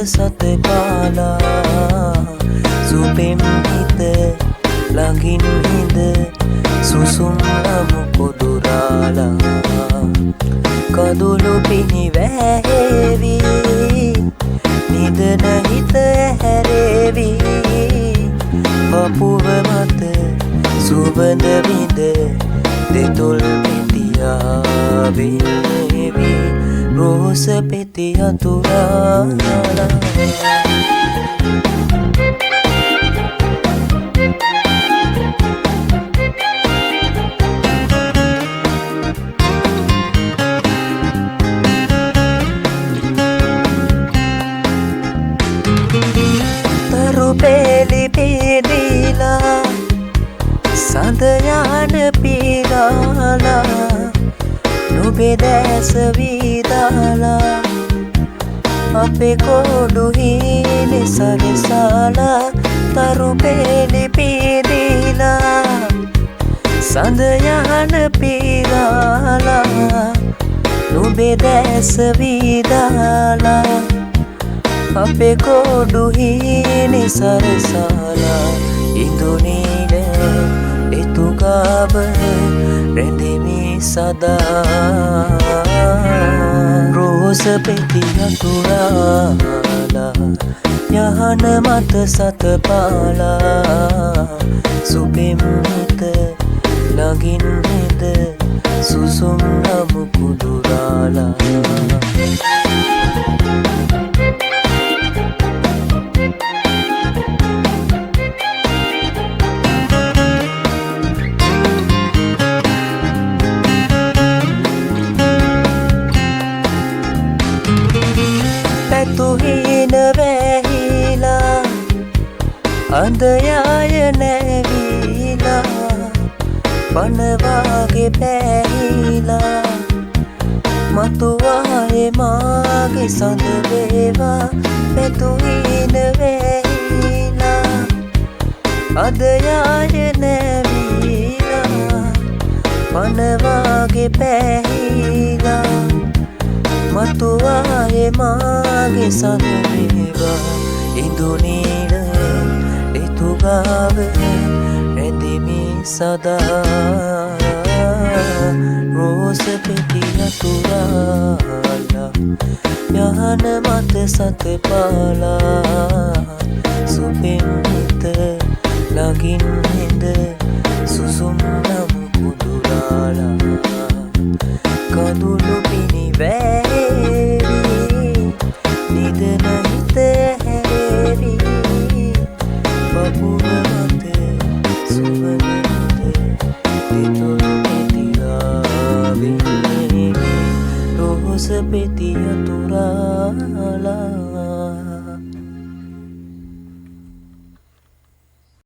සත පාලා සුපෙම් හිත ළඟින් හිඳ සුසුම් නමු කොදුරාලා කඳුළු පිණි වැහෙවි නිදන හිත හැරෙවි පපුව මත සුවඳ විඳ දෙතොල් පෙතියා වේවි රෝස පෙති අතුරාලා පෙලි පිදීලා සඳ යන පීරාලා නුඹේ දැස විදාලා අපේ කොඩු හීනේ සරසාලා තරු පෙලි පිදීලා සඳ යන පීරාලා නුඹේ දැස විදාලා අපේ කොඩු හීනේ සරසාලා ඉඳුනීල එතුගාව රැඳෙමි සදා රෝස පෙති අතුරාලා යහන මත සත පාලා සුපෙම් හිත ළඟින් හිඳ සුසුම් නමු කුදුරාලා තුහින වැහිලා අඳයාය නැවිලා පනවාගේ පැහිලා මතුවායේ මාගේ සඳ වේවා පැතුහින වැහිලා අඳයාය නැවිලා පනවාගේ පැහිලා මතුවායේ මාගේ සඳවේවා ඉඳුනීල එතුගාව රැඳෙමි සදා රෝස පෙති අතුරාලා යහන මත සත පාලා